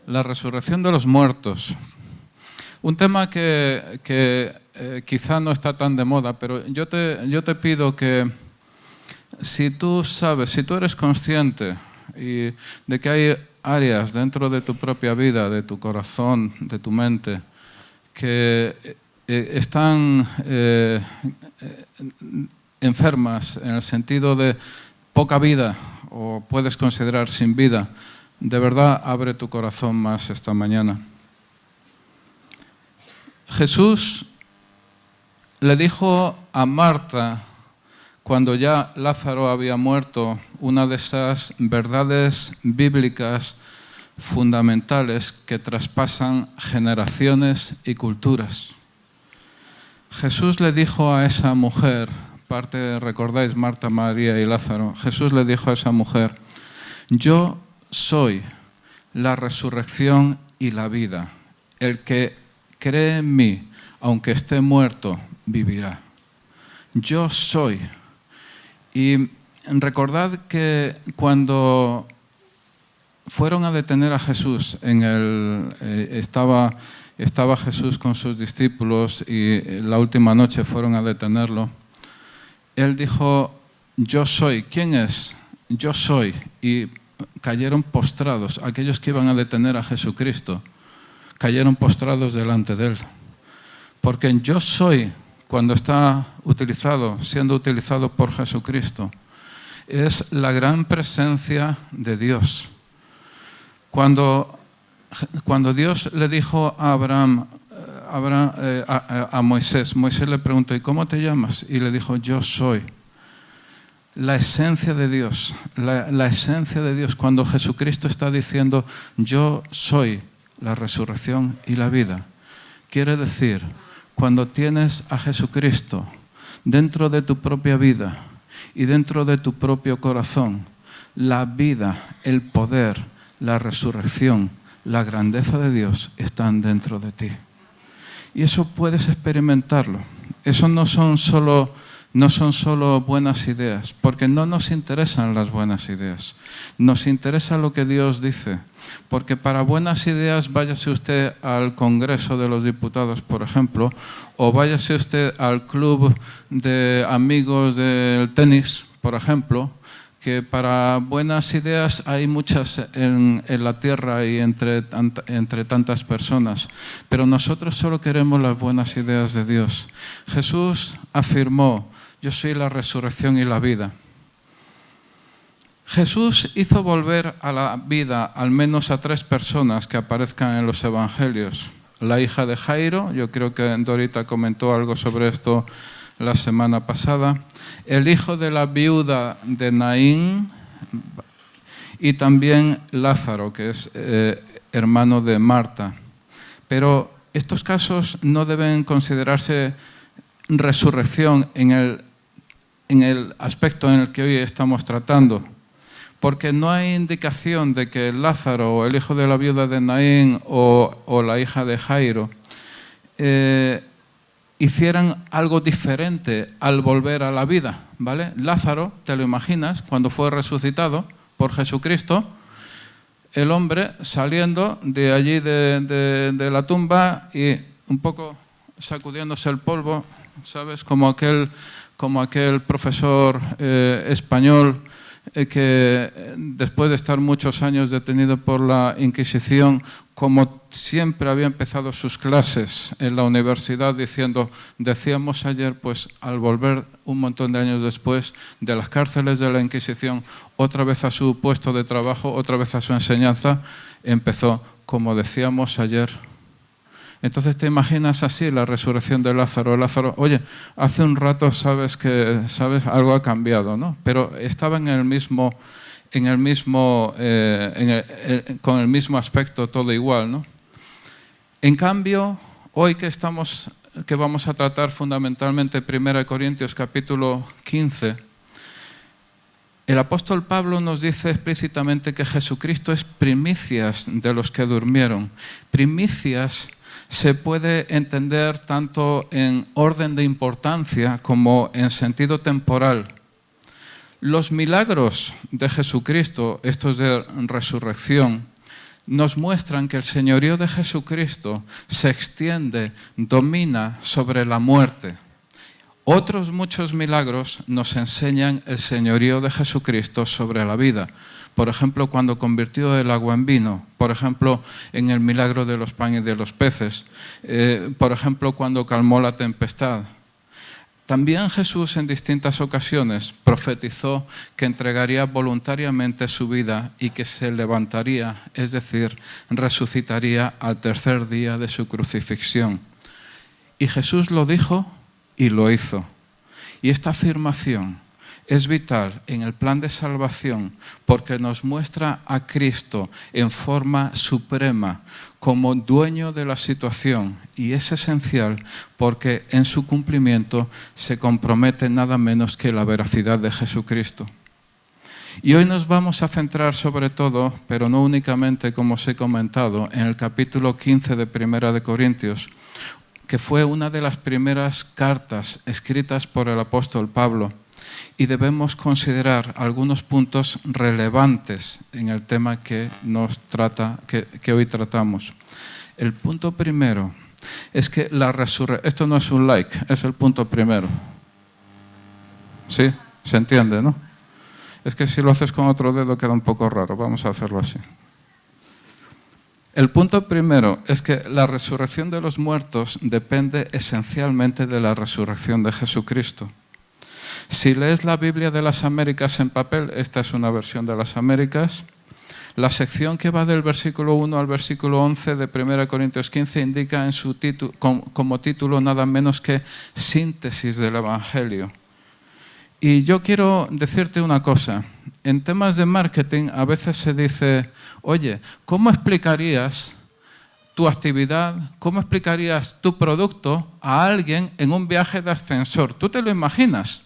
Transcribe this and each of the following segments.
La resurrección de los muertos. Un tema que quizá no está tan de moda, pero yo te pido que si tú sabes, si tú eres consciente de que hay áreas dentro de tu propia vida, de tu corazón, de tu mente, que están enfermas en el sentido de poca vida o puedes considerar sin vida, de verdad abre tu corazón más esta mañana. Jesús le dijo a Marta, cuando ya Lázaro había muerto, una de esas verdades bíblicas fundamentales que traspasan generaciones y culturas. Jesús le dijo a esa mujer, recordáis Marta, María y Lázaro, Jesús le dijo a esa mujer, yo soy la resurrección y la vida. El que cree en mí, aunque esté muerto, vivirá. Yo soy. Y recordad que cuando fueron a detener a Jesús, estaba Jesús con sus discípulos y la última noche fueron a detenerlo. Él dijo, yo soy. ¿Quién es? Yo soy. Y cayeron postrados. Aquellos que iban a detener a Jesucristo cayeron postrados delante de él. Porque en yo soy, cuando está siendo utilizado por Jesucristo, es la gran presencia de Dios. Cuando Dios le dijo a Moisés le preguntó, ¿y cómo te llamas? Y le dijo, yo soy. La esencia de Dios, la esencia de Dios, cuando Jesucristo está diciendo, yo soy la resurrección y la vida, quiere decir, cuando tienes a Jesucristo dentro de tu propia vida y dentro de tu propio corazón, la vida, el poder, la resurrección, la grandeza de Dios están dentro de ti. Y eso puedes experimentarlo. Eso no son solo buenas ideas, porque no nos interesan las buenas ideas. Nos interesa lo que Dios dice. Porque para buenas ideas, váyase usted al Congreso de los Diputados, por ejemplo, o váyase usted al club de amigos del tenis, por ejemplo, que para buenas ideas hay muchas en la tierra y entre tantas personas. Pero nosotros solo queremos las buenas ideas de Dios. Jesús afirmó, yo soy la resurrección y la vida. Jesús hizo volver a la vida al menos a 3 personas que aparezcan en los evangelios. La hija de Jairo, yo creo que Dorita comentó algo sobre esto la semana pasada. El hijo de la viuda de Naín y también Lázaro, que es hermano de Marta. Pero estos casos no deben considerarse resurrección en el aspecto en el que hoy estamos tratando. Porque no hay indicación de que Lázaro o el hijo de la viuda de Naín o la hija de Jairo hicieran algo diferente al volver a la vida, ¿vale? Lázaro, te lo imaginas, cuando fue resucitado por Jesucristo, el hombre saliendo de allí de la tumba y un poco sacudiéndose el polvo, ¿sabes? Como aquel profesor español que después de estar muchos años detenido por la Inquisición, como siempre había empezado sus clases en la universidad diciendo, decíamos ayer, pues al volver un montón de años después de las cárceles de la Inquisición, otra vez a su puesto de trabajo, otra vez a su enseñanza, empezó, como decíamos ayer. Entonces te imaginas así la resurrección de Lázaro. Lázaro, oye, hace un rato sabes algo ha cambiado, ¿no? Pero estaba con el mismo aspecto, todo igual, ¿no? En cambio, hoy que vamos a tratar fundamentalmente 1 Corintios capítulo 15, el apóstol Pablo nos dice explícitamente que Jesucristo es primicias de los que durmieron. Primicias se puede entender tanto en orden de importancia como en sentido temporal. Los milagros de Jesucristo, estos de resurrección, nos muestran que el señorío de Jesucristo se extiende, domina sobre la muerte. Otros muchos milagros nos enseñan el señorío de Jesucristo sobre la vida. Por ejemplo, cuando convirtió el agua en vino. Por ejemplo, en el milagro de los panes y de los peces. Por ejemplo, cuando calmó la tempestad. También Jesús en distintas ocasiones profetizó que entregaría voluntariamente su vida y que se levantaría, es decir, resucitaría al tercer día de su crucifixión. Y Jesús lo dijo y lo hizo. Y esta afirmación es vital en el plan de salvación porque nos muestra a Cristo en forma suprema como dueño de la situación y es esencial porque en su cumplimiento se compromete nada menos que la veracidad de Jesucristo. Y hoy nos vamos a centrar sobre todo, pero no únicamente como os he comentado, en el capítulo 15 de Primera de Corintios, que fue una de las primeras cartas escritas por el apóstol Pablo. Y debemos considerar algunos puntos relevantes en el tema que hoy tratamos. El punto primero es que la resurrección... Esto no es un like, es el punto primero. ¿Sí? ¿Se entiende, no? Es que si lo haces con otro dedo queda un poco raro. Vamos a hacerlo así. El punto primero es que la resurrección de los muertos depende esencialmente de la resurrección de Jesucristo. Si lees la Biblia de las Américas en papel, esta es una versión de las Américas, la sección que va del versículo 1 al versículo 11 de 1 Corintios 15 indica en su como título nada menos que síntesis del Evangelio. Y yo quiero decirte una cosa, en temas de marketing a veces se dice, oye, ¿cómo explicarías tu actividad, cómo explicarías tu producto a alguien en un viaje de ascensor? ¿Tú te lo imaginas?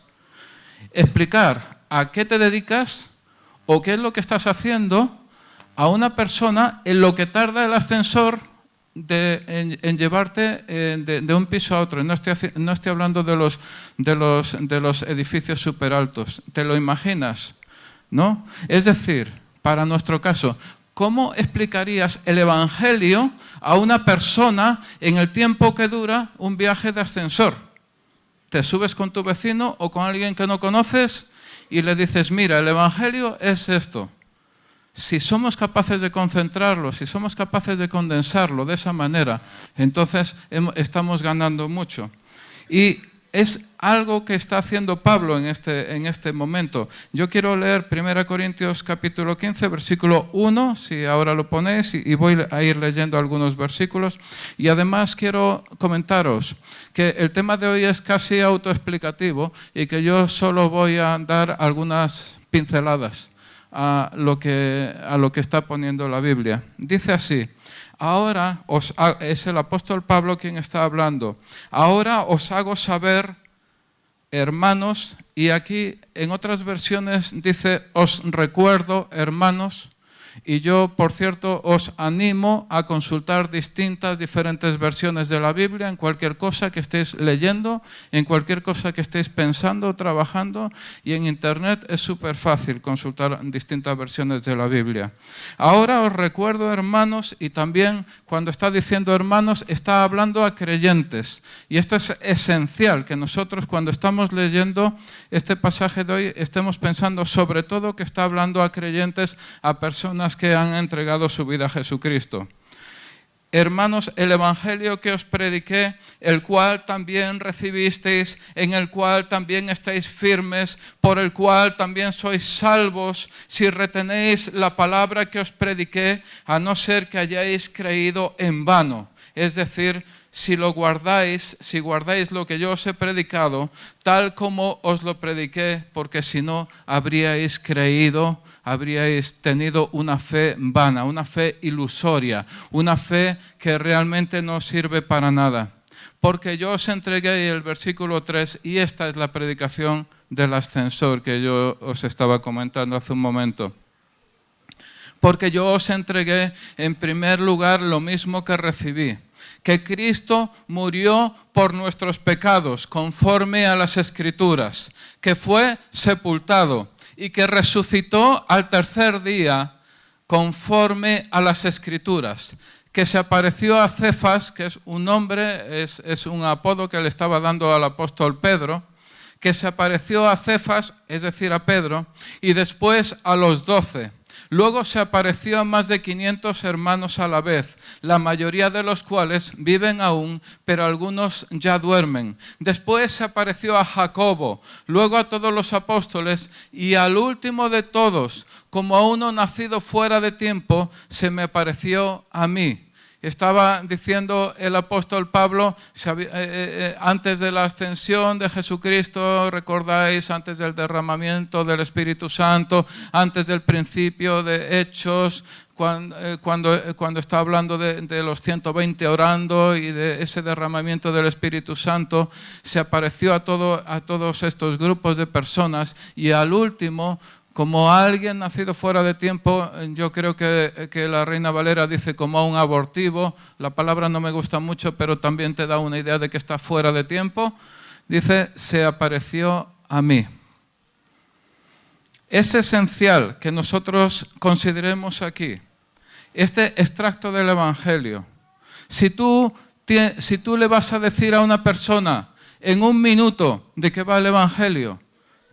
Explicar a qué te dedicas o qué es lo que estás haciendo a una persona en lo que tarda el ascensor en llevarte de un piso a otro. No estoy hablando de los edificios súper altos. ¿Te lo imaginas? ¿No? Es decir, para nuestro caso, ¿cómo explicarías el Evangelio a una persona en el tiempo que dura un viaje de ascensor? Te subes con tu vecino o con alguien que no conoces y le dices, mira, el Evangelio es esto. Si somos capaces de concentrarlo, si somos capaces de condensarlo de esa manera, entonces estamos ganando mucho. Y es algo que está haciendo Pablo en este momento. Yo quiero leer 1 Corintios capítulo 15, versículo 1, si ahora lo ponéis, y voy a ir leyendo algunos versículos. Y además quiero comentaros que el tema de hoy es casi autoexplicativo y que yo solo voy a dar algunas pinceladas a lo que está poniendo la Biblia. Dice así: ahora es el apóstol Pablo quien está hablando. Ahora os hago saber, hermanos, y aquí en otras versiones dice os recuerdo, hermanos, y yo, por cierto, os animo a consultar diferentes versiones de la Biblia en cualquier cosa que estéis leyendo, en cualquier cosa que estéis pensando, trabajando, y en Internet es súper fácil consultar distintas versiones de la Biblia. Ahora os recuerdo, hermanos, y también cuando está diciendo hermanos, está hablando a creyentes. Y esto es esencial, que nosotros cuando estamos leyendo este pasaje de hoy estemos pensando sobre todo que está hablando a creyentes, a personas que han entregado su vida a Jesucristo. Hermanos, el Evangelio que os prediqué, el cual también recibisteis, en el cual también estáis firmes, por el cual también sois salvos, si retenéis la palabra que os prediqué, a no ser que hayáis creído en vano. Es decir, si guardáis lo que yo os he predicado, tal como os lo prediqué, porque si no, habríais tenido una fe vana, una fe ilusoria, una fe que realmente no sirve para nada. Porque yo os entregué, el versículo 3, y esta es la predicación del ascensor que yo os estaba comentando hace un momento. Porque yo os entregué en primer lugar lo mismo que recibí, que Cristo murió por nuestros pecados conforme a las Escrituras, que fue sepultado y que resucitó al tercer día conforme a las Escrituras, que se apareció a Cefas, que es un nombre, es un apodo que le estaba dando al apóstol Pedro, que se apareció a Cefas, es decir, a Pedro, y después a los 12. Luego se apareció a más de 500 hermanos a la vez, la mayoría de los cuales viven aún, pero algunos ya duermen. Después se apareció a Jacobo, luego a todos los apóstoles, y al último de todos, como a uno nacido fuera de tiempo, se me apareció a mí. Estaba diciendo el apóstol Pablo, antes de la ascensión de Jesucristo, recordáis, antes del derramamiento del Espíritu Santo, antes del principio de Hechos, cuando está hablando de los 120 orando y de ese derramamiento del Espíritu Santo, se apareció a todos estos grupos de personas, y al último, como alguien nacido fuera de tiempo, yo creo que la Reina Valera dice como a un abortivo, la palabra no me gusta mucho, pero también te da una idea de que está fuera de tiempo, dice, se apareció a mí. Es esencial que nosotros consideremos aquí este extracto del Evangelio. Si tú le vas a decir a una persona en un minuto de qué va el Evangelio,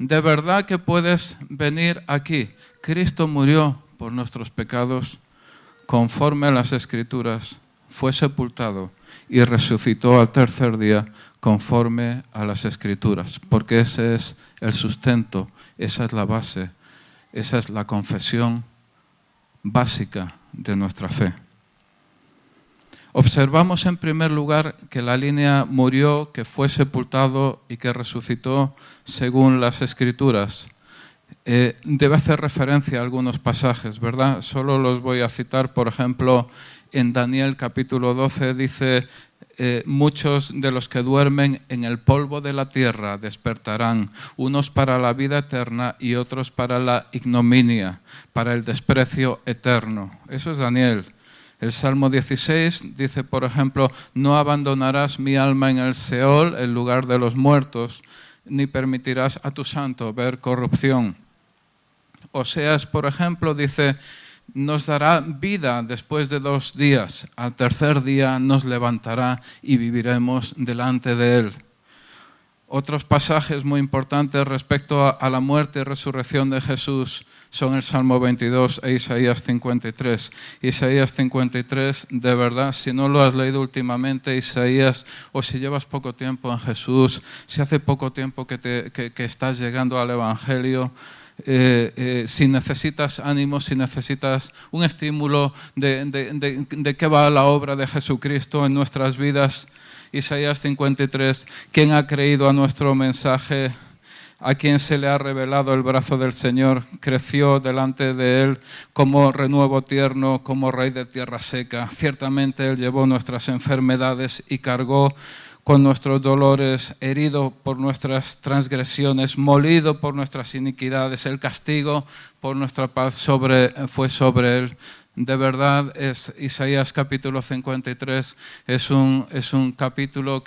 de verdad que puedes venir aquí. Cristo murió por nuestros pecados conforme a las Escrituras, fue sepultado y resucitó al tercer día conforme a las Escrituras, porque ese es el sustento, esa es la base, esa es la confesión básica de nuestra fe. Observamos en primer lugar que la línea murió, que fue sepultado y que resucitó según las Escrituras. Debe hacer referencia a algunos pasajes, ¿verdad? Solo los voy a citar. Por ejemplo, en Daniel capítulo 12 dice, muchos de los que duermen en el polvo de la tierra despertarán, unos para la vida eterna y otros para la ignominia, para el desprecio eterno. Eso es Daniel. El Salmo 16 dice, por ejemplo, no abandonarás mi alma en el Seol, el lugar de los muertos, ni permitirás a tu santo ver corrupción. Oseas, por ejemplo, dice, nos dará vida después de 2 días, al tercer día nos levantará y viviremos delante de él. Otros pasajes muy importantes respecto a la muerte y resurrección de Jesús son el Salmo 22 e Isaías 53. Isaías 53, de verdad, si no lo has leído últimamente, Isaías, o si llevas poco tiempo en Jesús, si hace poco tiempo que estás llegando al Evangelio, si necesitas ánimo, si necesitas un estímulo de qué va la obra de Jesucristo en nuestras vidas, Isaías 53, ¿quién ha creído a nuestro mensaje? A quien se le ha revelado el brazo del Señor, creció delante de él como renuevo tierno, como rey de tierra seca. Ciertamente él llevó nuestras enfermedades y cargó con nuestros dolores, herido por nuestras transgresiones, molido por nuestras iniquidades. El castigo por nuestra paz fue sobre él. De verdad, Isaías capítulo 53 es un capítulo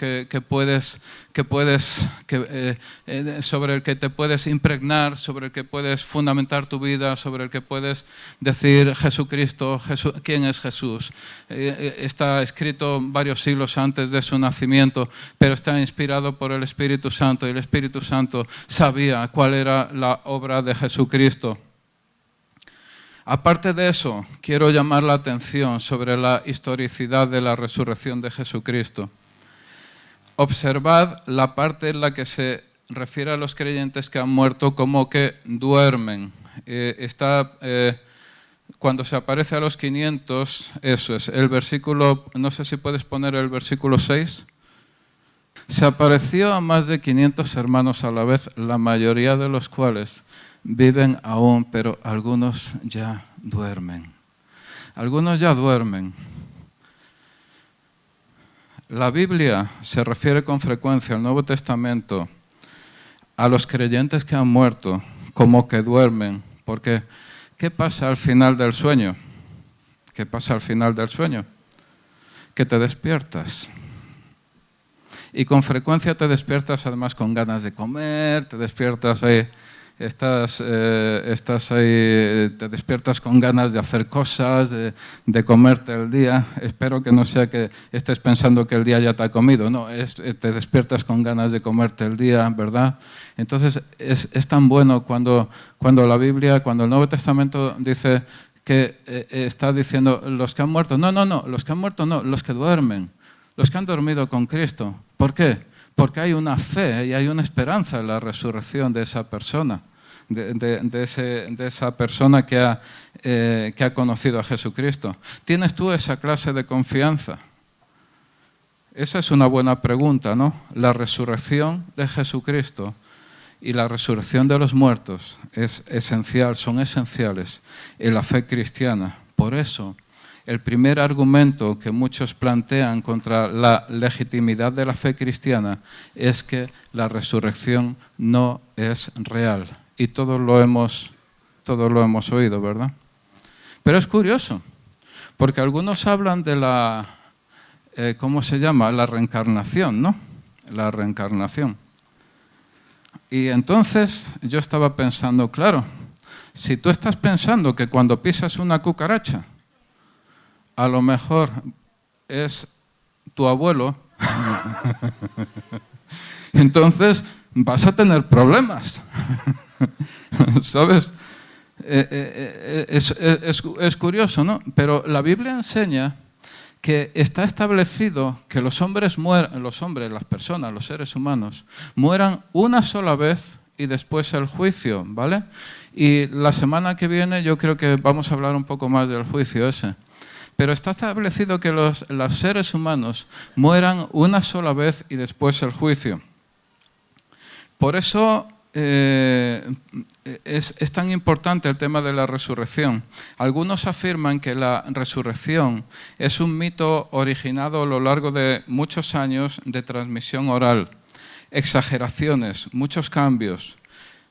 sobre el que te puedes impregnar, sobre el que puedes fundamentar tu vida, sobre el que puedes decir Jesucristo, ¿quién es Jesús? Está escrito varios siglos antes de su nacimiento, pero está inspirado por el Espíritu Santo, y el Espíritu Santo sabía cuál era la obra de Jesucristo. Aparte de eso, quiero llamar la atención sobre la historicidad de la resurrección de Jesucristo. Observad la parte en la que se refiere a los creyentes que han muerto como que duermen. Cuando se aparece a los 500, eso es, el versículo, no sé si puedes poner el versículo 6. Se apareció a más de 500 hermanos a la vez, la mayoría de los cuales viven aún, pero algunos ya duermen. Algunos ya duermen. La Biblia se refiere con frecuencia al Nuevo Testamento a los creyentes que han muerto como que duermen. Porque, ¿qué pasa al final del sueño? ¿Qué pasa al final del sueño? Que te despiertas. Y con frecuencia te despiertas además con ganas de comer, te despiertas ahí. estás ahí, te despiertas con ganas de hacer cosas, de comerte el día. Espero que no sea que estés pensando que el día ya te ha comido, no, te despiertas con ganas de comerte el día, ¿verdad? Entonces es tan bueno cuando la Biblia, cuando el Nuevo Testamento dice que está diciendo los que han muerto. No, los que han muerto no, los que duermen, los que han dormido con Cristo. ¿Por qué? Porque hay una fe y hay una esperanza en la resurrección de esa persona. De esa persona que ha conocido a Jesucristo. ¿Tienes tú esa clase de confianza? Esa es una buena pregunta, ¿no? La resurrección de Jesucristo y la resurrección de los muertos son esenciales en la fe cristiana. Por eso, el primer argumento que muchos plantean contra la legitimidad de la fe cristiana es que la resurrección no es real. Y todos lo hemos oído, ¿verdad? Pero es curioso, porque algunos hablan de la, ¿cómo se llama? La reencarnación, ¿no? La reencarnación. Y entonces yo estaba pensando, claro, si tú estás pensando que cuando pisas una cucaracha, a lo mejor es tu abuelo, entonces vas a tener problemas. ¿Sabes? Es curioso, ¿no? Pero la Biblia enseña que está establecido que las personas, los seres humanos, mueran una sola vez y después el juicio, ¿vale? Y la semana que viene yo creo que vamos a hablar un poco más del juicio ese. Pero está establecido que los seres humanos mueran una sola vez y después el juicio. Por eso es tan importante el tema de la resurrección. Algunos afirman que la resurrección es un mito originado a lo largo de muchos años de transmisión oral, exageraciones, muchos cambios.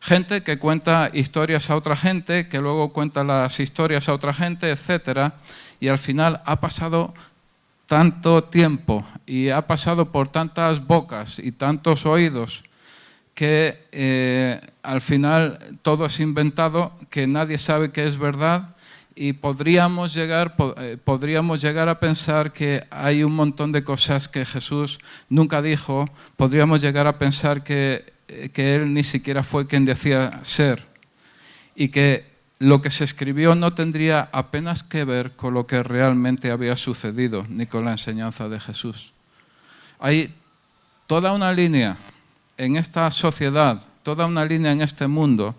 Gente que cuenta historias a otra gente, que luego cuenta las historias a otra gente, etc. Y al final ha pasado tanto tiempo y ha pasado por tantas bocas y tantos oídos que al final todo es inventado, que nadie sabe que es verdad y podríamos llegar a pensar que hay un montón de cosas que Jesús nunca dijo, podríamos llegar a pensar que Él ni siquiera fue quien decía ser y que lo que se escribió no tendría apenas que ver con lo que realmente había sucedido ni con la enseñanza de Jesús. Hay toda una línea en esta sociedad, toda una línea en este mundo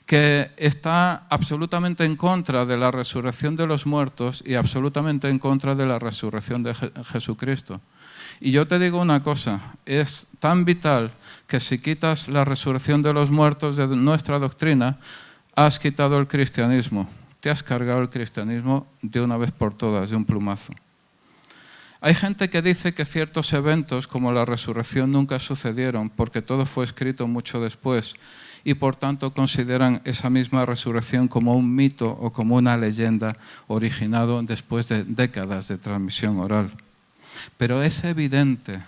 que está absolutamente en contra de la resurrección de los muertos y absolutamente en contra de la resurrección de Jesucristo. Y yo te digo una cosa, es tan vital que si quitas la resurrección de los muertos de nuestra doctrina, has quitado el cristianismo, te has cargado el cristianismo de una vez por todas, de un plumazo. Hay gente que dice que ciertos eventos como la resurrección nunca sucedieron porque todo fue escrito mucho después y por tanto consideran esa misma resurrección como un mito o como una leyenda originado después de décadas de transmisión oral. Pero es evidente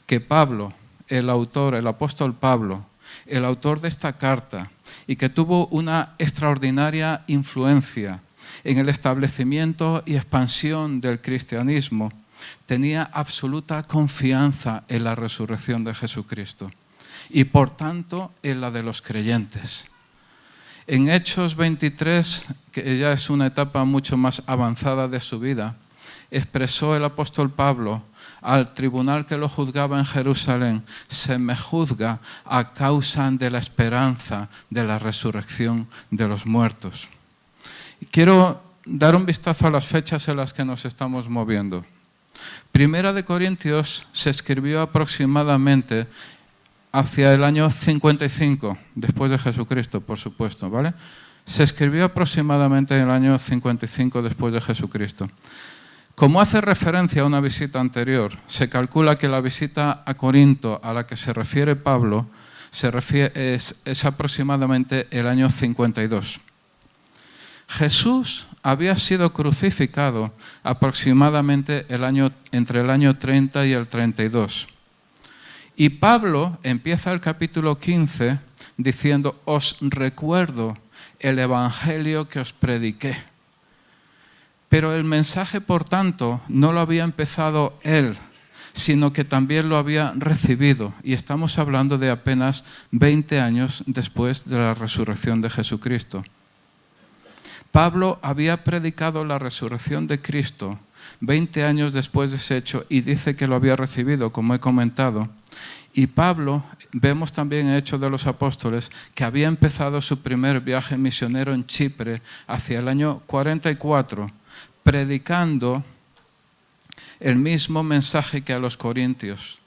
que Pablo, el apóstol Pablo, el autor de esta carta, y que tuvo una extraordinaria influencia en el establecimiento y expansión del cristianismo, tenía absoluta confianza en la resurrección de Jesucristo y por tanto en la de los creyentes. En Hechos 23, que ya es una etapa mucho más avanzada de su vida, expresó el apóstol Pablo al tribunal que lo juzgaba en Jerusalén: se me juzga a causa de la esperanza de la resurrección de los muertos. Quiero dar un vistazo a las fechas en las que nos estamos moviendo. Primera de Corintios se escribió aproximadamente hacia el año 55, después de Jesucristo, por supuesto, ¿vale? Se escribió aproximadamente en el año 55 después de Jesucristo. Como hace referencia a una visita anterior, se calcula que la visita a Corinto a la que se refiere Pablo es aproximadamente el año 52. Jesús había sido crucificado aproximadamente entre el año 30 y el 32. Y Pablo empieza el capítulo 15 diciendo, os recuerdo el evangelio que os prediqué. Pero el mensaje, por tanto, no lo había empezado él, sino que también lo había recibido. Y estamos hablando de apenas 20 años después de la resurrección de Jesucristo. Pablo había predicado la resurrección de Cristo 20 años después de ese hecho y dice que lo había recibido, como he comentado. Y Pablo, vemos también en Hechos de los Apóstoles, que había empezado su primer viaje misionero en Chipre hacia el año 44, predicando el mismo mensaje que a los corintios.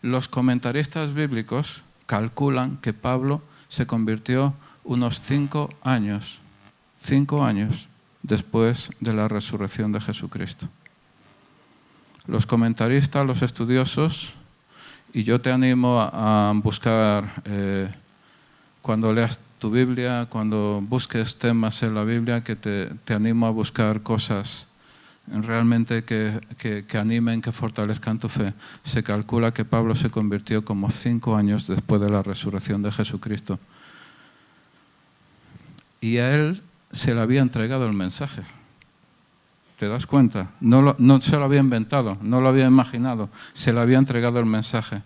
Los comentaristas bíblicos calculan que Pablo se convirtió unos 5 años después de la resurrección de Jesucristo. Los comentaristas, los estudiosos, y yo te animo a buscar, cuando leas tu Biblia, cuando busques temas en la Biblia, que te animo a buscar cosas realmente que animen, que fortalezcan tu fe. Se calcula que Pablo se convirtió como 5 años después de la resurrección de Jesucristo. Y a él se le había entregado el mensaje. ¿Te das cuenta? No se lo había inventado, no lo había imaginado, se le había entregado el mensaje.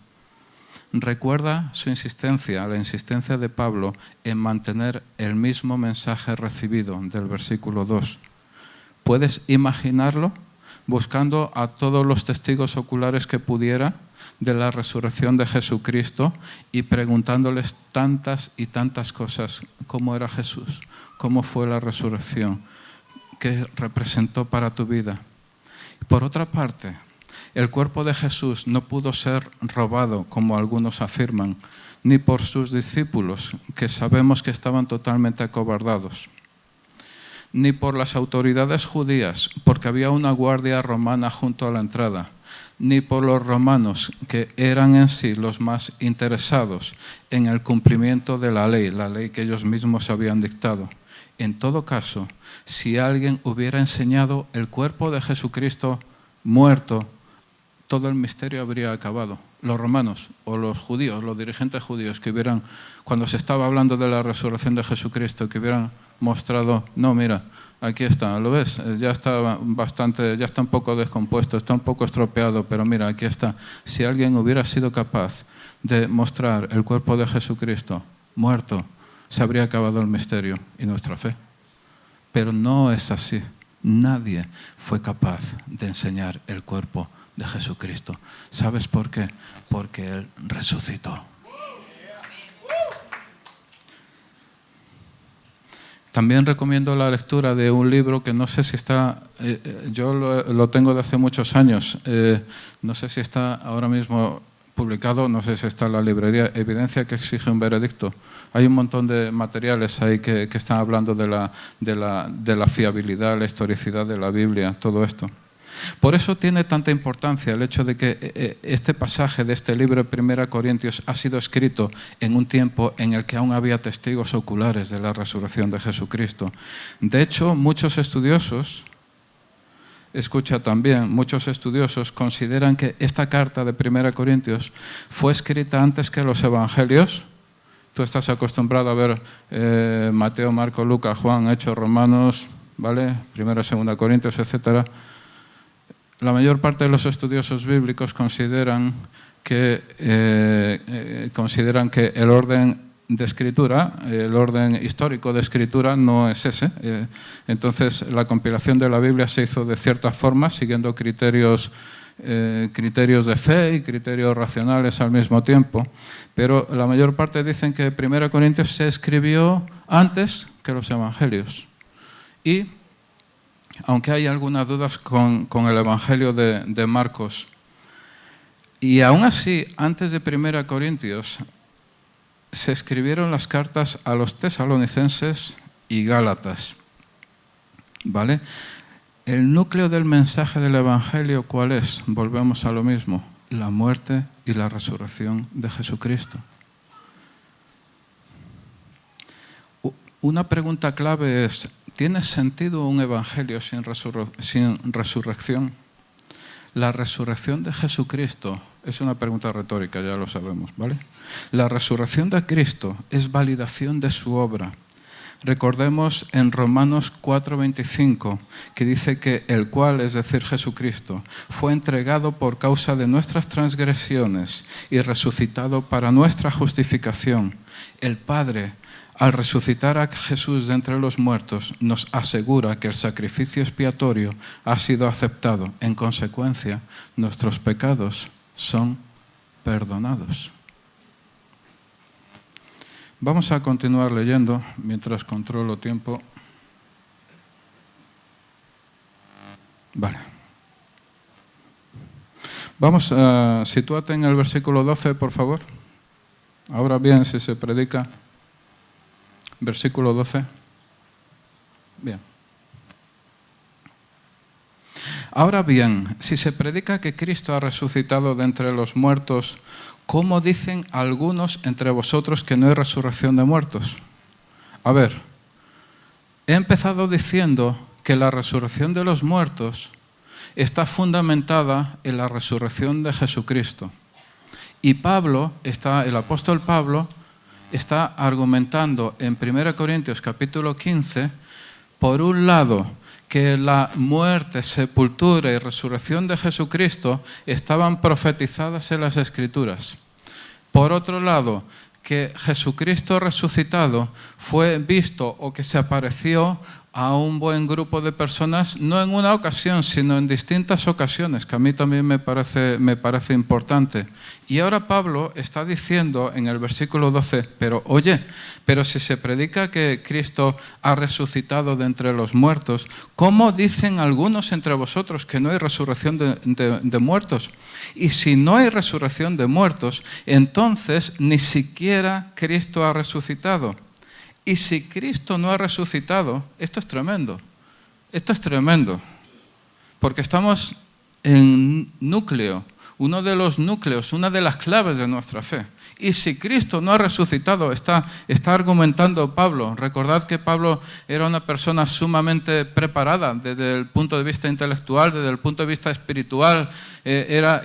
Recuerda su insistencia, la insistencia de Pablo en mantener el mismo mensaje recibido del versículo 2. ¿Puedes imaginarlo? Buscando a todos los testigos oculares que pudiera de la resurrección de Jesucristo y preguntándoles tantas y tantas cosas. ¿Cómo era Jesús? ¿Cómo fue la resurrección? ¿Qué representó para tu vida? Por otra parte, el cuerpo de Jesús no pudo ser robado, como algunos afirman, ni por sus discípulos, que sabemos que estaban totalmente acobardados, ni por las autoridades judías, porque había una guardia romana junto a la entrada, ni por los romanos, que eran en sí los más interesados en el cumplimiento de la ley que ellos mismos habían dictado. En todo caso, si alguien hubiera enseñado el cuerpo de Jesucristo muerto, todo el misterio habría acabado. Los romanos o los judíos, los dirigentes judíos que hubieran, cuando se estaba hablando de la resurrección de Jesucristo, que hubieran mostrado, no, mira, aquí está, ¿lo ves? Ya está un poco descompuesto, está un poco estropeado, pero mira, aquí está. Si alguien hubiera sido capaz de mostrar el cuerpo de Jesucristo muerto, se habría acabado el misterio y nuestra fe. Pero no es así. Nadie fue capaz de enseñar el cuerpo de Jesucristo. ¿Sabes por qué? Porque Él resucitó. También recomiendo la lectura de un libro que no sé si está, yo lo tengo de hace muchos años, no sé si está ahora mismo publicado, no sé si está en la librería, Evidencia que exige un veredicto. Hay un montón de materiales ahí que están hablando de la fiabilidad, la historicidad de la Biblia, todo esto. Por eso tiene tanta importancia el hecho de que este pasaje de este libro de 1 Corintios ha sido escrito en un tiempo en el que aún había testigos oculares de la resurrección de Jesucristo. De hecho, muchos estudiosos, muchos estudiosos consideran que esta carta de 1 Corintios fue escrita antes que los evangelios. Tú estás acostumbrado a ver Mateo, Marco, Lucas, Juan, Hechos, Romanos, ¿vale? 1 y 2 Corintios, etcétera. La mayor parte de los estudiosos bíblicos consideran que el orden de escritura, el orden histórico de escritura no es ese. Entonces, la compilación de la Biblia se hizo de cierta forma, siguiendo criterios de fe y criterios racionales al mismo tiempo. Pero la mayor parte dicen que 1 Corintios se escribió antes que los evangelios. Y aunque hay algunas dudas con el Evangelio de Marcos. Y aún así, antes de 1 Corintios, se escribieron las cartas a los tesalonicenses y gálatas. ¿Vale? El núcleo del mensaje del Evangelio, ¿cuál es? Volvemos a lo mismo, la muerte y la resurrección de Jesucristo. Una pregunta clave es, ¿tiene sentido un evangelio sin resurrección? La resurrección de Jesucristo Es una pregunta retórica, ya lo sabemos, ¿vale? La resurrección de Cristo es validación de su obra. Recordemos en Romanos 4:25, que dice que el cual, es decir, Jesucristo, fue entregado por causa de nuestras transgresiones y resucitado para nuestra justificación. El Padre, al resucitar a Jesús de entre los muertos, nos asegura que el sacrificio expiatorio ha sido aceptado. En consecuencia, nuestros pecados son perdonados. Vamos a continuar leyendo mientras controlo tiempo. Vale. Vamos a sitúate en el versículo 12, por favor. Ahora bien, si se predica. Versículo 12. Bien. Ahora bien, si se predica que Cristo ha resucitado de entre los muertos, ¿cómo dicen algunos entre vosotros que no hay resurrección de muertos? A ver, he empezado diciendo que la resurrección de los muertos está fundamentada en la resurrección de Jesucristo. Y el apóstol Pablo, está argumentando en 1 Corintios capítulo 15, por un lado, que la muerte, sepultura y resurrección de Jesucristo estaban profetizadas en las Escrituras. Por otro lado, que Jesucristo resucitado fue visto o que se apareció a un buen grupo de personas, no en una ocasión, sino en distintas ocasiones, que a mí también me parece importante. Y ahora Pablo está diciendo en el versículo 12, pero si se predica que Cristo ha resucitado de entre los muertos, ¿cómo dicen algunos entre vosotros que no hay resurrección de muertos? Y si no hay resurrección de muertos, entonces ni siquiera Cristo ha resucitado. Y si Cristo no ha resucitado, esto es tremendo, porque estamos en núcleo, uno de los núcleos, una de las claves de nuestra fe. Y si Cristo no ha resucitado, está argumentando Pablo. Recordad que Pablo era una persona sumamente preparada desde el punto de vista intelectual, desde el punto de vista espiritual. Era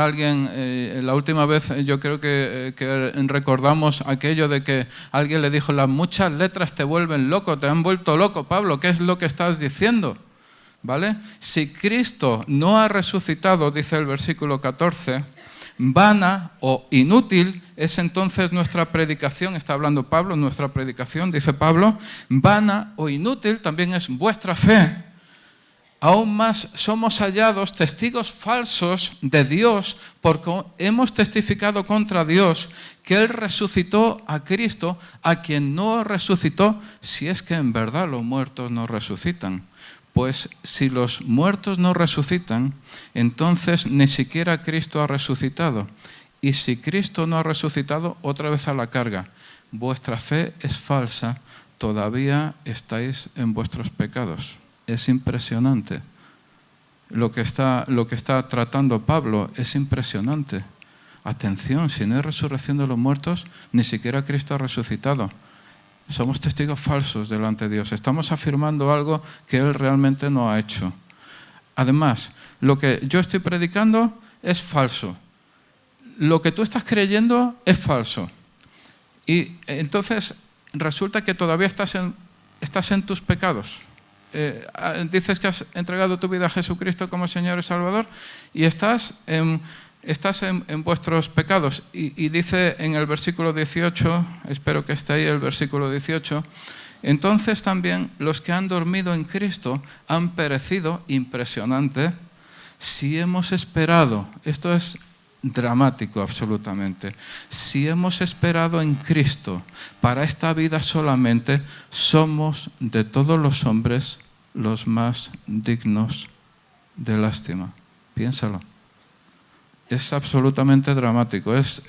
alguien, la última vez yo creo que recordamos aquello de que alguien le dijo, las muchas letras te vuelven loco, te han vuelto loco, Pablo, ¿qué es lo que estás diciendo? ¿Vale? Si Cristo no ha resucitado, dice el versículo 14, vana o inútil es entonces nuestra predicación, está hablando Pablo, nuestra predicación, dice Pablo, vana o inútil también es vuestra fe. Aún más somos hallados testigos falsos de Dios porque hemos testificado contra Dios que Él resucitó a Cristo, a quien no resucitó, si es que en verdad los muertos no resucitan. Pues si los muertos no resucitan, entonces ni siquiera Cristo ha resucitado. Y si Cristo no ha resucitado, otra vez a la carga. Vuestra fe es falsa, todavía estáis en vuestros pecados. Es impresionante. Lo que está tratando Pablo es impresionante. Atención, si no hay resurrección de los muertos, ni siquiera Cristo ha resucitado. Somos testigos falsos delante de Dios. Estamos afirmando algo que Él realmente no ha hecho. Además, lo que yo estoy predicando es falso. Lo que tú estás creyendo es falso. Y entonces resulta que todavía estás en tus pecados. Dices que has entregado tu vida a Jesucristo como Señor y Salvador y estás en vuestros pecados. Y dice en el versículo 18, espero que esté ahí el versículo 18, entonces también los que han dormido en Cristo han perecido, impresionante, si hemos esperado, esto es dramático absolutamente, si hemos esperado en Cristo para esta vida solamente, somos de todos los hombres los más dignos de lástima. Piénsalo. Es absolutamente dramático, es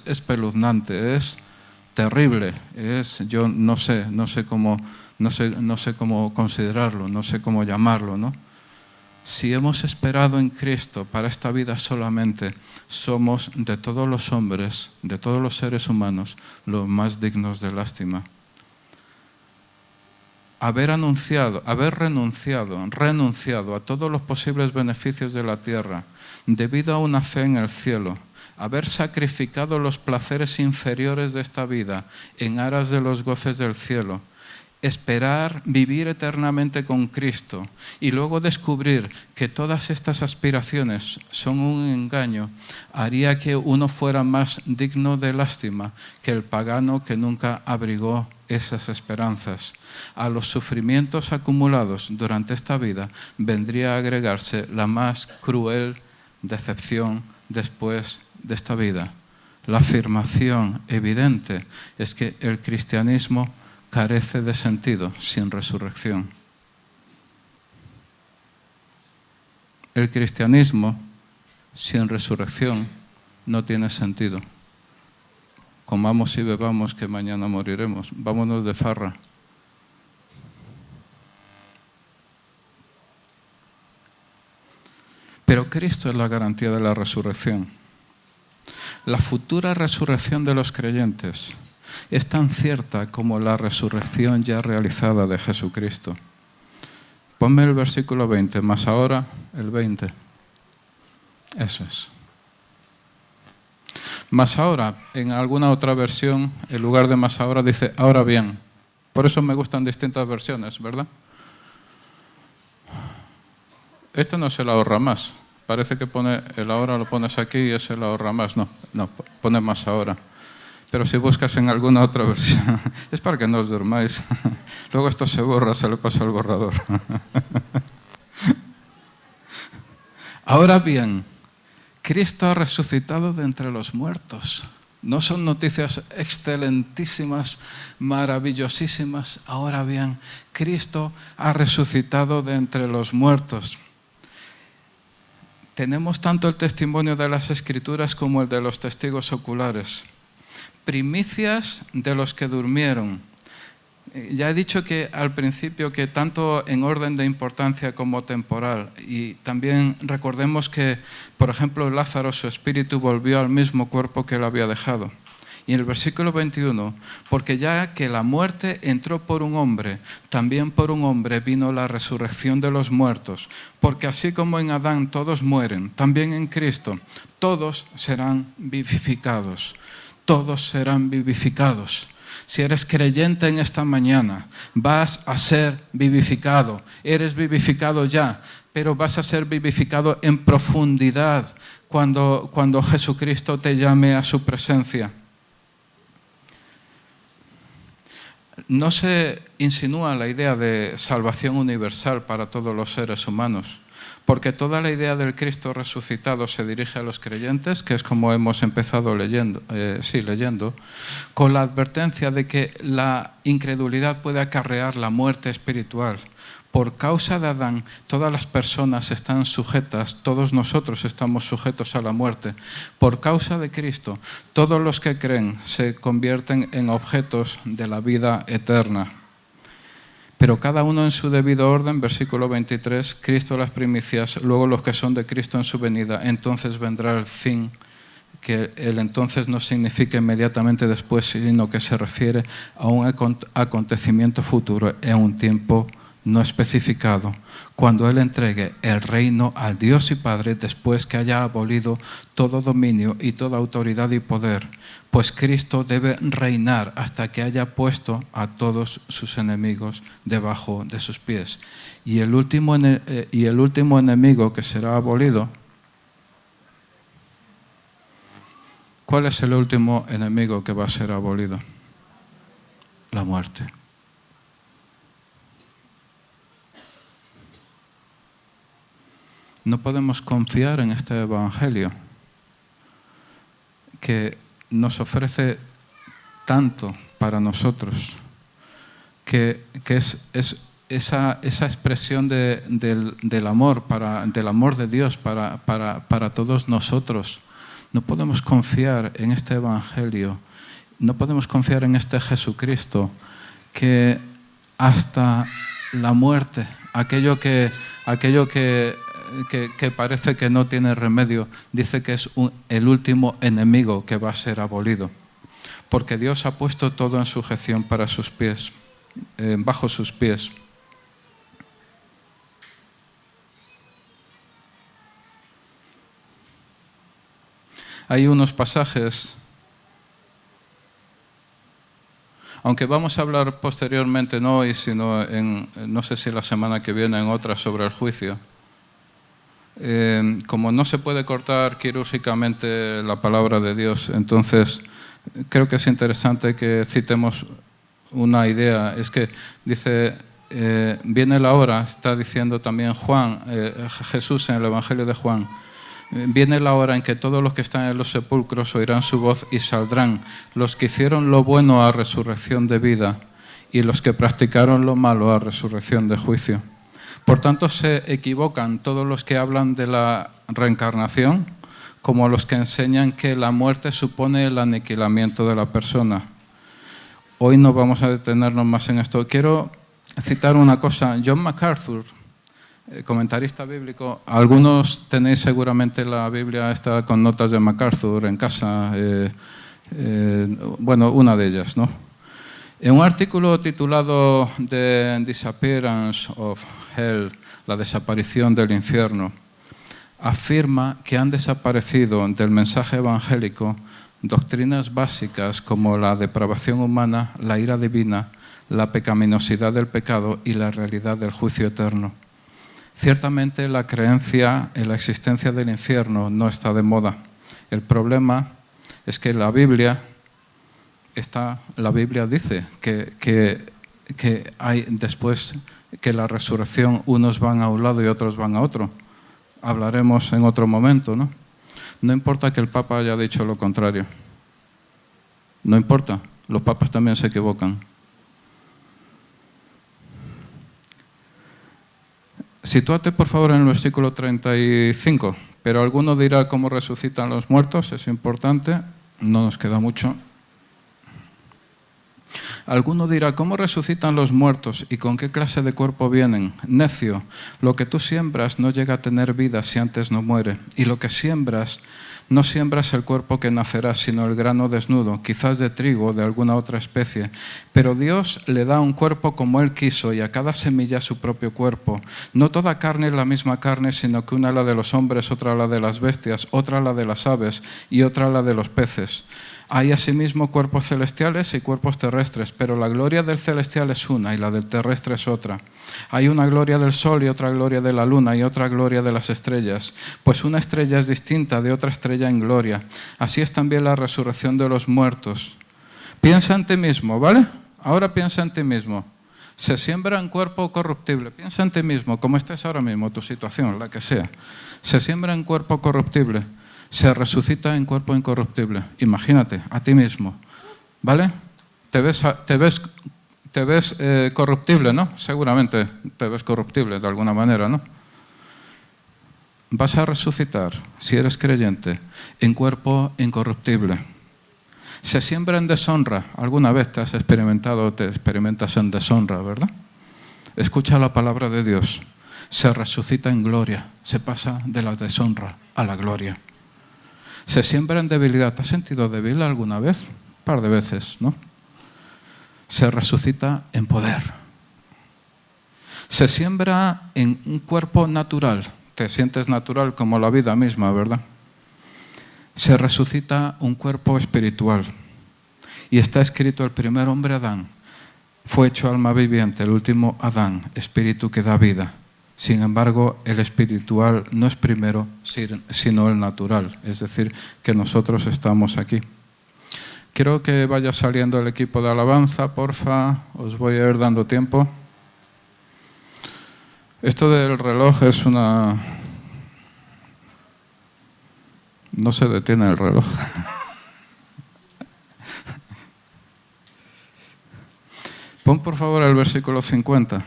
espeluznante, es terrible, yo no sé cómo considerarlo, no sé cómo llamarlo, ¿no? Si hemos esperado en Cristo para esta vida solamente, somos de todos los hombres, de todos los seres humanos, los más dignos de lástima. haber renunciado a todos los posibles beneficios de la tierra, debido a una fe en el cielo, haber sacrificado los placeres inferiores de esta vida en aras de los goces del cielo, esperar vivir eternamente con Cristo y luego descubrir que todas estas aspiraciones son un engaño, haría que uno fuera más digno de lástima que el pagano que nunca abrigó esas esperanzas. A los sufrimientos acumulados durante esta vida vendría a agregarse la más cruel decepción después de esta vida. La afirmación evidente es que el cristianismo carece de sentido sin resurrección. El cristianismo sin resurrección no tiene sentido. Comamos y bebamos que mañana moriremos. Vámonos de farra. Pero Cristo es la garantía de la resurrección. La futura resurrección de los creyentes es tan cierta como la resurrección ya realizada de Jesucristo. Ponme el versículo 20, más ahora el 20. Eso es. Más ahora, en alguna otra versión, en lugar de más ahora dice ahora bien. Por eso me gustan distintas versiones, ¿verdad? Esto no es el ahorra más. Parece que pone el ahora, lo pones aquí y es el ahorra más. No, pone más ahora. Pero si buscas en alguna otra versión, es para que no os durmáis. Luego esto se borra, se le pasa al borrador. Ahora bien, Cristo ha resucitado de entre los muertos. No son noticias excelentísimas, maravillosísimas. Ahora bien, Cristo ha resucitado de entre los muertos. Tenemos tanto el testimonio de las Escrituras como el de los testigos oculares. Primicias de los que durmieron. Ya he dicho que al principio que tanto en orden de importancia como temporal, y también recordemos que, por ejemplo, Lázaro, su espíritu volvió al mismo cuerpo que lo había dejado. Y en el versículo 21, porque ya que la muerte entró por un hombre, también por un hombre vino la resurrección de los muertos, porque así como en Adán todos mueren, también en Cristo todos serán vivificados. Todos serán vivificados. Si eres creyente en esta mañana, vas a ser vivificado. Eres vivificado ya, pero vas a ser vivificado en profundidad cuando Jesucristo te llame a su presencia. No se insinúa la idea de salvación universal para todos los seres humanos, porque toda la idea del Cristo resucitado se dirige a los creyentes, que es como hemos empezado leyendo, con la advertencia de que la incredulidad puede acarrear la muerte espiritual. Por causa de Adán, todas las personas están sujetas, todos nosotros estamos sujetos a la muerte. Por causa de Cristo, todos los que creen se convierten en objetos de la vida eterna. Pero cada uno en su debido orden, versículo 23, Cristo las primicias, luego los que son de Cristo en su venida, entonces vendrá el fin, que el entonces no significa inmediatamente después, sino que se refiere a un acontecimiento futuro en un tiempo no especificado, cuando Él entregue el reino al Dios y Padre después que haya abolido todo dominio y toda autoridad y poder, pues Cristo debe reinar hasta que haya puesto a todos sus enemigos debajo de sus pies. Y el último enemigo que será abolido, ¿cuál es el último enemigo que va a ser abolido? La muerte. No podemos confiar en este Evangelio que nos ofrece tanto para nosotros, que es esa expresión del amor de Dios para todos nosotros. No podemos confiar en este Evangelio, no podemos confiar en este Jesucristo que hasta la muerte, aquello que parece que no tiene remedio, dice que es el último enemigo que va a ser abolido, porque Dios ha puesto todo en sujeción para sus pies. bajo sus pies. Hay unos pasajes, aunque vamos a hablar posteriormente, no hoy, sino no sé si la semana que viene, en otra, sobre el juicio. Como no se puede cortar quirúrgicamente la palabra de Dios, entonces creo que es interesante que citemos una idea. Es que dice, viene la hora, está diciendo también Jesús en el Evangelio de Juan, viene la hora en que todos los que están en los sepulcros oirán su voz y saldrán, los que hicieron lo bueno a resurrección de vida y los que practicaron lo malo a resurrección de juicio. Por tanto, se equivocan todos los que hablan de la reencarnación como los que enseñan que la muerte supone el aniquilamiento de la persona. Hoy no vamos a detenernos más en esto. Quiero citar una cosa. John MacArthur, comentarista bíblico, algunos tenéis seguramente la Biblia esta con notas de MacArthur en casa, bueno, una de ellas, ¿no? En un artículo titulado The Disappearance of Hell, la desaparición del infierno, afirma que han desaparecido del mensaje evangélico doctrinas básicas como la depravación humana, la ira divina, la pecaminosidad del pecado y la realidad del juicio eterno. Ciertamente la creencia en la existencia del infierno no está de moda. El problema es que la Biblia dice que hay después que la resurrección unos van a un lado y otros van a otro. Hablaremos en otro momento, ¿no? No importa que el Papa haya dicho lo contrario. No importa, los papas también se equivocan. Sitúate, por favor, en el versículo 35. Pero alguno dirá cómo resucitan los muertos, es importante, no nos queda mucho. Alguno dirá, ¿cómo resucitan los muertos y con qué clase de cuerpo vienen? Necio, lo que tú siembras no llega a tener vida si antes no muere. Y lo que siembras, no siembras el cuerpo que nacerá, sino el grano desnudo, quizás de trigo o de alguna otra especie. Pero Dios le da un cuerpo como Él quiso y a cada semilla su propio cuerpo. No toda carne es la misma carne, sino que una la de los hombres, otra la de las bestias, otra la de las aves y otra la de los peces. Hay asimismo cuerpos celestiales y cuerpos terrestres, pero la gloria del celestial es una y la del terrestre es otra. Hay una gloria del sol y otra gloria de la luna y otra gloria de las estrellas, pues una estrella es distinta de otra estrella en gloria. Así es también la resurrección de los muertos. Piensa en ti mismo, ¿vale? Ahora piensa en ti mismo. Se siembra en cuerpo corruptible. Piensa en ti mismo, como estés ahora mismo, tu situación, la que sea. Se siembra en cuerpo corruptible. Se resucita en cuerpo incorruptible. Imagínate, a ti mismo, ¿vale? Te ves corruptible, ¿no? Seguramente te ves corruptible de alguna manera, ¿no? Vas a resucitar, si eres creyente, en cuerpo incorruptible. Se siembra en deshonra. ¿Alguna vez te has experimentado o te experimentas en deshonra, verdad? Escucha la palabra de Dios. Se resucita en gloria. Se pasa de la deshonra a la gloria. Se siembra en debilidad. ¿Te has sentido débil alguna vez? Un par de veces, ¿no? Se resucita en poder. Se siembra en un cuerpo natural. Te sientes natural como la vida misma, ¿verdad? Se resucita un cuerpo espiritual. Y está escrito: el primer hombre, Adán, fue hecho alma viviente, el último Adán, espíritu que da vida. Sin embargo, el espiritual no es primero, sino el natural. Es decir, que nosotros estamos aquí. Quiero que vaya saliendo el equipo de alabanza, porfa. Os voy a ir dando tiempo. Esto del reloj es una... No se detiene el reloj. Pon por favor el versículo 50.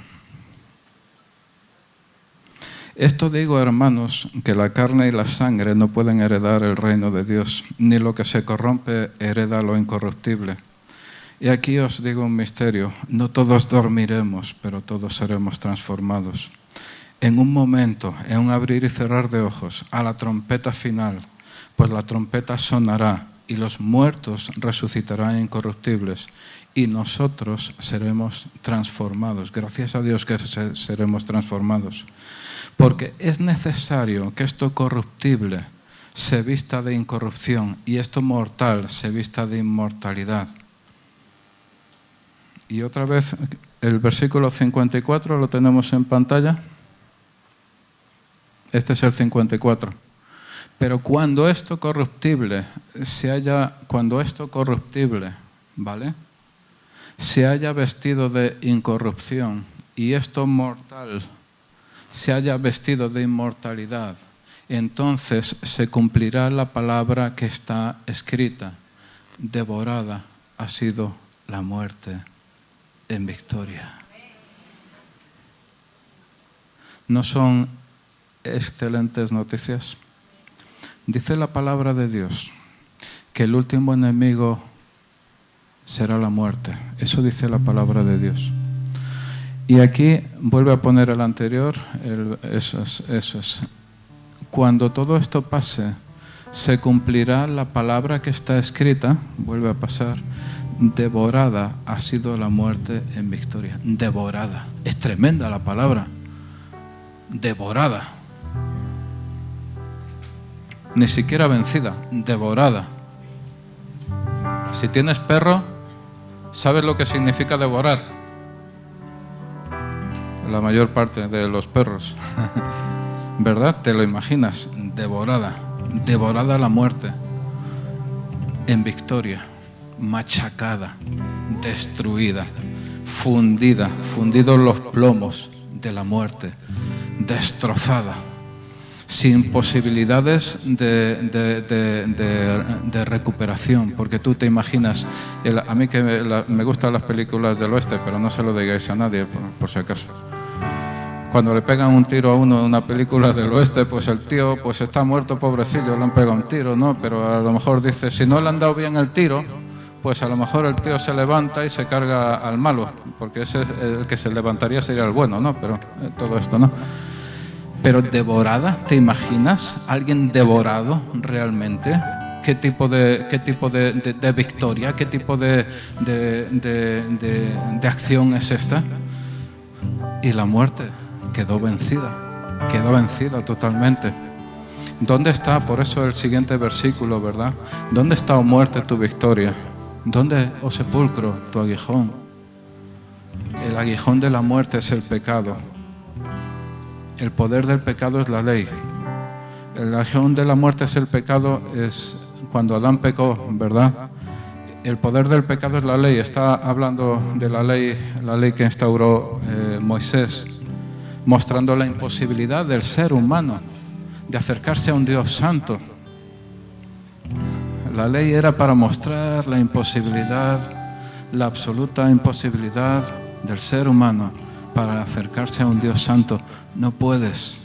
Esto digo, hermanos, que la carne y la sangre no pueden heredar el reino de Dios, ni lo que se corrompe hereda lo incorruptible. Y aquí os digo un misterio: no todos dormiremos, pero todos seremos transformados. En un momento, en un abrir y cerrar de ojos, a la trompeta final, pues la trompeta sonará y los muertos resucitarán incorruptibles y nosotros seremos transformados. Gracias a Dios que seremos transformados. Porque es necesario que esto corruptible se vista de incorrupción y esto mortal se vista de inmortalidad. Y otra vez el versículo 54 lo tenemos en pantalla. Este es el 54. Pero cuando esto corruptible ¿vale?, se haya vestido de incorrupción y esto mortal se haya vestido de inmortalidad, entonces se cumplirá la palabra que está escrita: devorada ha sido la muerte en victoria. ¿No son excelentes noticias? Dice la palabra de Dios que el último enemigo será la muerte. Eso dice la palabra de Dios. Y aquí vuelve a poner el anterior, eso es. Cuando todo esto pase, se cumplirá la palabra que está escrita, vuelve a pasar: devorada ha sido la muerte en victoria. Devorada. Es tremenda la palabra. Devorada. Ni siquiera vencida, devorada. Si tienes perro, ¿sabes lo que significa devorar? La mayor parte de los perros. ¿Verdad? Te lo imaginas. Devorada. Devorada la muerte. En victoria. Machacada. Destruida. Fundida. Fundidos los plomos de la muerte. Destrozada. Sin posibilidades de recuperación, porque tú te imaginas, a mí que me gustan las películas del oeste, pero no se lo digáis a nadie, por si acaso. Cuando le pegan un tiro a uno en una película del oeste, pues el tío pues está muerto, pobrecillo, le han pegado un tiro, ¿no? Pero a lo mejor dice, si no le han dado bien el tiro, pues a lo mejor el tío se levanta y se carga al malo, porque ese el que se levantaría sería el bueno, ¿no? Pero todo esto, ¿no? Pero devorada, ¿te imaginas? ¿Alguien devorado realmente? ¿Qué tipo de victoria? ¿Qué tipo de acción es esta? Y la muerte quedó vencida totalmente. ¿Dónde está? Por eso el siguiente versículo, ¿verdad? ¿Dónde está, oh muerte, tu victoria? ¿Dónde, oh sepulcro, tu aguijón? El aguijón de la muerte es el pecado. El poder del pecado es la ley. El aguijón de la muerte es el pecado, es cuando Adán pecó, ¿verdad? El poder del pecado es la ley. Está hablando de la ley que instauró Moisés, mostrando la imposibilidad del ser humano de acercarse a un Dios santo. La ley era para mostrar la imposibilidad, la absoluta imposibilidad del ser humano para acercarse a un Dios santo. No puedes.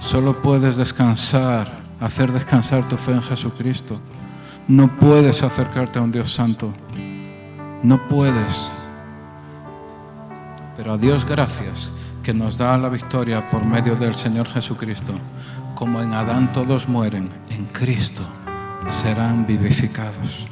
Solo puedes descansar, hacer descansar tu fe en Jesucristo. No puedes acercarte a un Dios santo. No puedes. Pero a Dios gracias que nos da la victoria por medio del Señor Jesucristo. Como en Adán todos mueren, en Cristo serán vivificados.